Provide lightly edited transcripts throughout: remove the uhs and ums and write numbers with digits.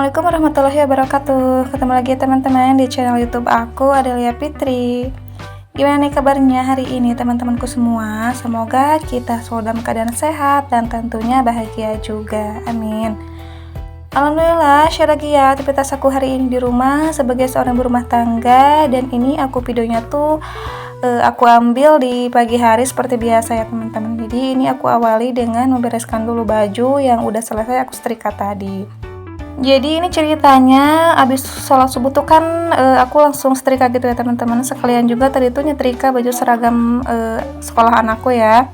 Assalamualaikum warahmatullahi wabarakatuh. Ketemu lagi teman-teman di channel YouTube aku, Adelia Fitri. Gimana nih kabarnya hari ini teman-temanku semua? Semoga kita selalu dalam keadaan sehat dan tentunya bahagia juga. Amin. Alhamdulillah, share lagi ya aktivitas aku hari ini di rumah sebagai seorang berumah tangga. Dan ini aku videonya tuh aku ambil di pagi hari seperti biasa ya teman-teman. Jadi ini aku awali dengan membereskan dulu baju yang udah selesai aku setrika tadi. Jadi ini ceritanya abis sholat subuh tuh kan aku langsung setrika gitu ya teman-teman. Sekalian juga tadi tuh nyetrika baju seragam sekolah anakku ya.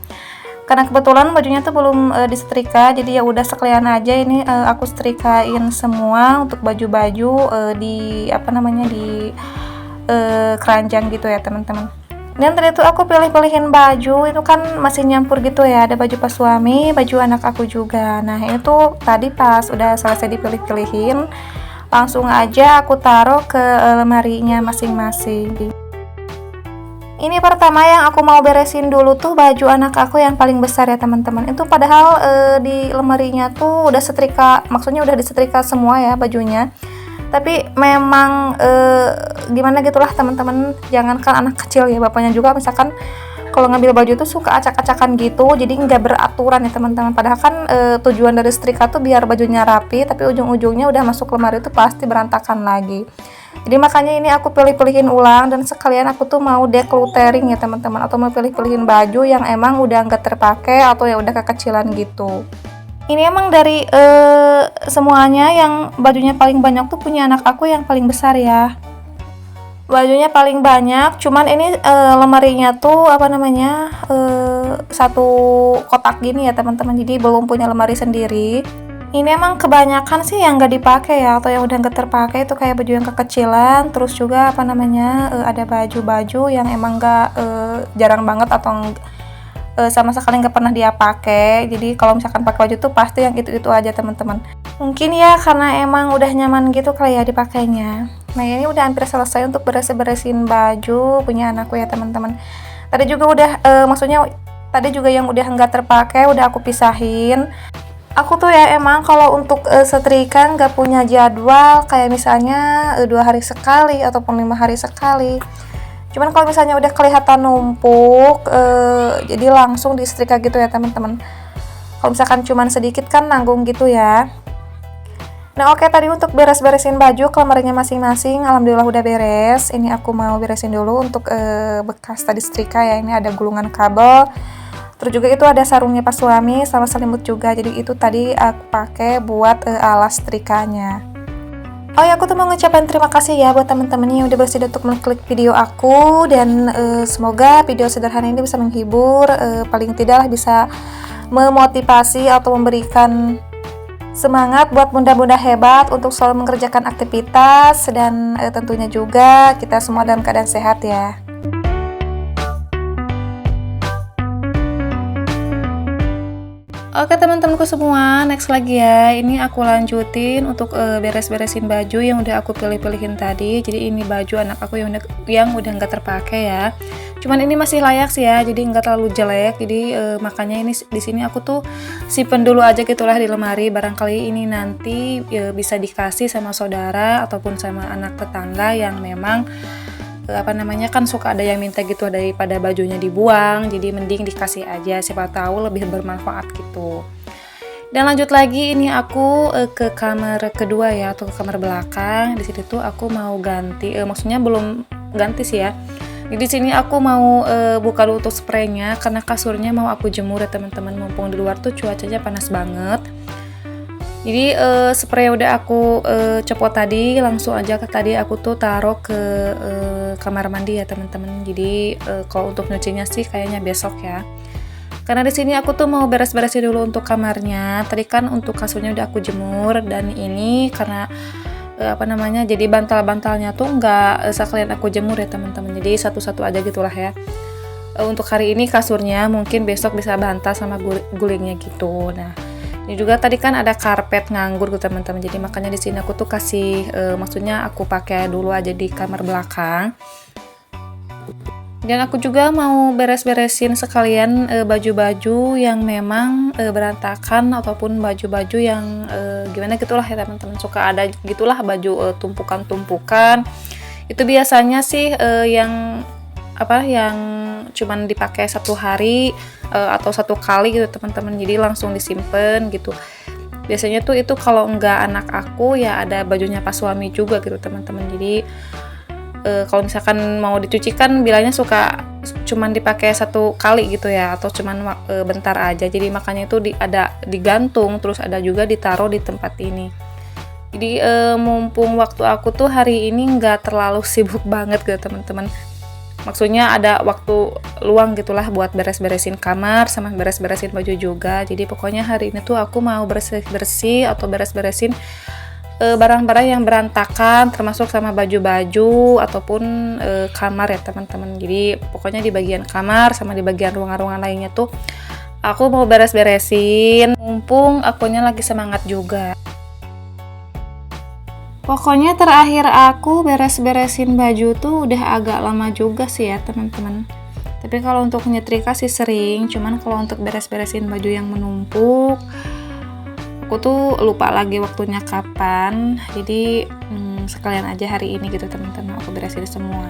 Karena kebetulan bajunya tuh belum disetrika, jadi ya udah sekalian aja ini aku setrikain semua untuk baju-baju di di keranjang gitu ya teman-teman. Dan tadi tuh aku pilih-pilihin baju, itu kan masih nyampur gitu ya, ada baju pas suami, baju anak aku juga. Nah itu tadi pas udah selesai dipilih-pilihin, langsung aja aku taruh ke lemarinya masing-masing. Ini pertama yang aku mau beresin dulu tuh baju anak aku yang paling besar ya teman-teman. Itu padahal di lemarinya tuh udah setrika, maksudnya udah disetrika semua ya bajunya. Tapi memang gimana gitulah teman-teman, jangankan anak kecil ya, bapaknya juga misalkan kalau ngambil baju tuh suka acak-acakan gitu, jadi nggak beraturan ya teman-teman. Padahal kan tujuan dari setrika tuh biar bajunya rapi, tapi ujung-ujungnya udah masuk lemari itu pasti berantakan lagi. Jadi makanya ini aku pilih-pilihin ulang, dan sekalian aku tuh mau decluttering ya teman-teman, atau mau pilih-pilihin baju yang emang udah nggak terpakai atau ya udah kekecilan gitu. Ini emang dari semuanya yang bajunya paling banyak tuh punya anak aku yang paling besar ya. Bajunya paling banyak, cuman ini lemarinya tuh satu kotak gini ya teman-teman. Jadi belum punya lemari sendiri. Ini emang kebanyakan sih yang nggak dipakai ya, atau yang udah nggak terpakai itu kayak baju yang kekecilan. Terus juga ada baju-baju yang emang nggak jarang banget atau sama sekali nggak pernah dia pakai. Jadi kalau misalkan pakai baju tuh pasti yang itu aja teman-teman. Mungkin ya karena emang udah nyaman gitu kali ya dipakainya. Nah ini udah hampir selesai untuk beresin baju punya anakku ya teman-teman. Tadi juga udah tadi juga yang udah nggak terpakai udah aku pisahin. Aku tuh ya emang kalau untuk setrika nggak punya jadwal kayak misalnya 2 hari sekali ataupun 5 hari sekali. Cuman kalau misalnya udah kelihatan numpuk, jadi langsung disetrika gitu ya teman-teman. Kalau misalkan cuman sedikit kan nanggung gitu ya. Nah oke, tadi untuk beres-beresin baju ke lemarinya masing-masing, alhamdulillah udah beres. Ini aku mau beresin dulu untuk bekas tadi setrika ya. Ini ada gulungan kabel. Terus juga itu ada sarungnya pas suami sama selimut juga. Jadi itu tadi aku pakai buat alas setrikanya. Oh ya, aku tuh mau ngucapin terima kasih ya buat teman-teman yang udah bersedia untuk mengklik video aku, dan semoga video sederhana ini bisa menghibur, paling tidak bisa memotivasi atau memberikan semangat buat bunda-bunda hebat untuk selalu mengerjakan aktivitas, dan tentunya juga kita semua dalam keadaan sehat ya. Oke teman-temanku semua, next lagi ya. Ini aku lanjutin untuk beres-beresin baju yang udah aku pilih-pilihin tadi. Jadi ini baju anak aku yang udah nggak terpakai ya. Cuman ini masih layak sih ya, jadi nggak terlalu jelek. Jadi makanya ini di sini aku tuh simpen dulu aja gitulah di lemari. Barangkali ini nanti bisa dikasih sama saudara ataupun sama anak tetangga yang memang kan suka ada yang minta gitu daripada bajunya dibuang. Jadi mending dikasih aja, siapa tahu lebih bermanfaat gitu. Dan lanjut lagi, ini aku ke kamar kedua ya, atau ke kamar belakang. Di situ tuh aku mau ganti, maksudnya belum ganti sih ya. Di sini aku mau buka dulu untuk spraynya, karena kasurnya mau aku jemur ya teman-teman, mumpung di luar tuh cuacanya panas banget. Jadi spray udah aku copot tadi, langsung aja tadi aku tuh taruh ke kamar mandi ya teman-teman. Jadi kalau untuk nyucinya sih kayaknya besok ya. Karena di sini aku tuh mau beres-beresin dulu untuk kamarnya. Tadi kan untuk kasurnya udah aku jemur, dan ini karena jadi bantal-bantalnya tuh nggak sekalian aku jemur ya teman-teman. Jadi satu-satu aja gitulah ya. Untuk hari ini kasurnya, mungkin besok bisa bantal sama gulingnya gitu. Nah, ini juga tadi kan ada karpet nganggur tuh teman-teman. Jadi makanya di sini aku tuh kasih maksudnya aku pakai dulu aja di kamar belakang. Dan aku juga mau beres-beresin sekalian baju-baju yang memang berantakan, ataupun baju-baju yang gimana gitulah ya teman-teman, suka ada gitulah baju tumpukan-tumpukan. Itu biasanya sih yang cuman dipakai satu hari atau satu kali gitu teman-teman, jadi langsung disimpan gitu. Biasanya tuh itu kalau enggak anak aku ya ada bajunya pas suami juga gitu teman-teman. Jadi kalau misalkan mau dicuci kan bilangnya suka cuman dipakai satu kali gitu ya, atau cuman bentar aja. Jadi makanya itu ada digantung, terus ada juga ditaruh di tempat ini. Jadi mumpung waktu aku tuh hari ini nggak terlalu sibuk banget gitu teman-teman. Maksudnya ada waktu luang gitulah buat beres-beresin kamar sama beres-beresin baju juga. Jadi pokoknya hari ini tuh aku mau bersih-bersih atau beres-beresin barang-barang yang berantakan, termasuk sama baju-baju ataupun kamar ya teman-teman. Jadi pokoknya di bagian kamar sama di bagian ruangan-ruangan lainnya tuh aku mau beres-beresin, mumpung akunya lagi semangat juga. Pokoknya terakhir aku beres-beresin baju tuh udah agak lama juga sih ya teman-teman. Tapi kalau untuk nyetrika sih sering, cuman kalau untuk beres-beresin baju yang menumpuk aku tuh lupa lagi waktunya kapan. Jadi sekalian aja hari ini gitu teman-teman aku beresin semua.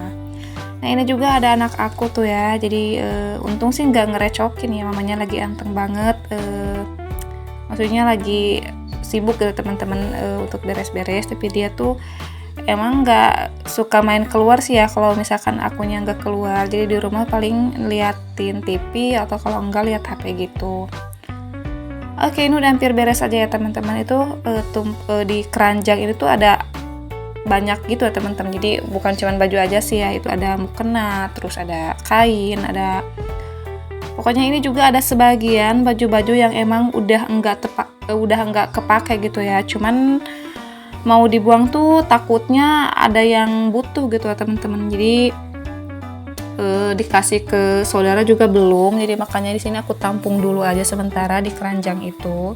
Nah ini juga ada anak aku tuh ya, jadi untung sih nggak ngerecokin ya, mamanya lagi anteng banget, maksudnya lagi sibuk gitu teman-teman untuk beres-beres. Tapi dia tuh emang nggak suka main keluar sih ya kalau misalkan akunya nggak keluar, jadi di rumah paling liatin TV atau kalau enggak lihat HP gitu. Oke, ini udah hampir beres aja ya teman-teman. Itu di keranjang ini tuh ada banyak gitu ya teman-teman. Jadi bukan cuma baju aja sih ya, itu ada mukena, terus ada kain, ada pokoknya ini juga ada sebagian baju-baju yang emang udah enggak kepake gitu ya. Cuman mau dibuang tuh takutnya ada yang butuh gitu ya teman-teman. Jadi dikasih ke saudara juga belum, jadi makanya di sini aku tampung dulu aja sementara di keranjang itu.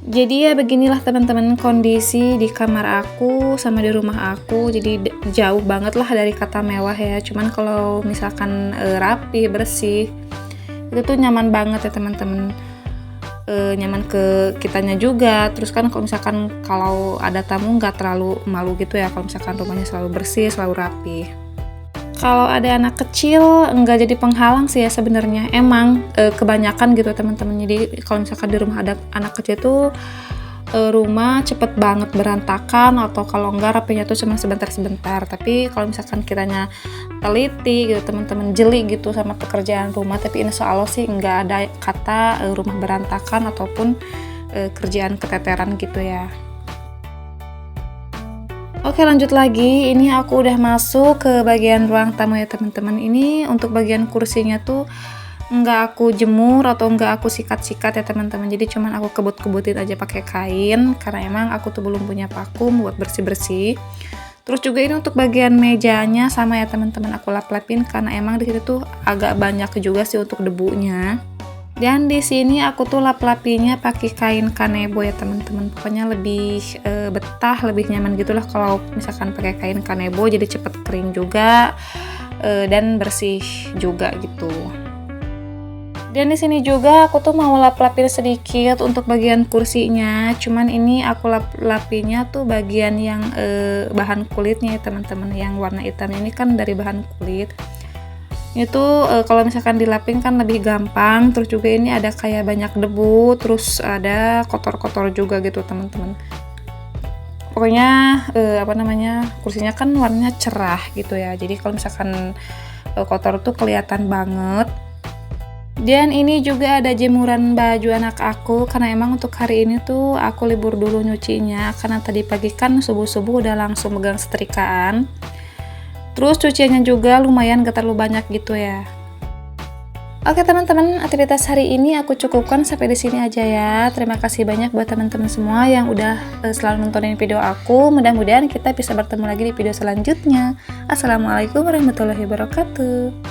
Jadi ya beginilah teman-teman kondisi di kamar aku sama di rumah aku. Jadi jauh banget lah dari kata mewah ya, cuman kalau misalkan rapi bersih itu tuh nyaman banget ya teman-teman. Nyaman ke kitanya juga. Terus kan kalau misalkan kalau ada tamu nggak terlalu malu gitu ya kalau misalkan rumahnya selalu bersih, selalu rapi. Kalau ada anak kecil nggak jadi penghalang sih ya sebenarnya. Emang kebanyakan gitu teman-teman. Jadi kalau misalkan di rumah ada anak kecil tuh rumah cepet banget berantakan, atau kalau enggak rapinya tuh cuma sebentar-sebentar. Tapi kalau misalkan kitanya teliti gitu teman-teman, jeli gitu sama pekerjaan rumah, tapi insya Allah sih nggak ada kata rumah berantakan ataupun kerjaan keteteran gitu ya. Oke, lanjut lagi. Ini aku udah masuk ke bagian ruang tamu ya teman-teman. Ini untuk bagian kursinya tuh nggak aku jemur atau nggak aku sikat-sikat ya teman-teman. Jadi cuman aku kebut-kebutin aja pakai kain karena emang aku tuh belum punya vakum buat bersih-bersih. Terus juga ini untuk bagian mejanya sama ya teman-teman, aku lap-lapin karena emang di situ tuh agak banyak juga sih untuk debunya. Dan di sini aku tuh lap-lapinya pakai kain kanebo ya teman-teman. Pokoknya lebih betah, lebih nyaman gitulah kalau misalkan pakai kain kanebo, jadi cepet kering juga dan bersih juga gitu. Dan di sini juga aku tuh mau lap-lapin sedikit untuk bagian kursinya. Cuman ini aku lap-lapinya tuh bagian yang bahan kulitnya ya teman-teman. Yang warna hitam ini kan dari bahan kulit. Itu kalau misalkan dilapin kan lebih gampang. Terus juga ini ada kayak banyak debu, terus ada kotor-kotor juga gitu teman-teman. Pokoknya kursinya kan warnanya cerah gitu ya. Jadi kalau misalkan kotor tuh kelihatan banget. Dan ini juga ada jemuran baju anak aku karena emang untuk hari ini tuh aku libur dulu nyucinya karena tadi pagi kan subuh-subuh udah langsung megang setrikaan. Terus cuciannya juga lumayan gak terlalu banyak gitu ya. Oke teman-teman, aktivitas hari ini aku cukupkan sampai di sini aja ya. Terima kasih banyak buat teman-teman semua yang udah selalu nontonin video aku. Mudah-mudahan kita bisa bertemu lagi di video selanjutnya. Assalamualaikum warahmatullahi wabarakatuh.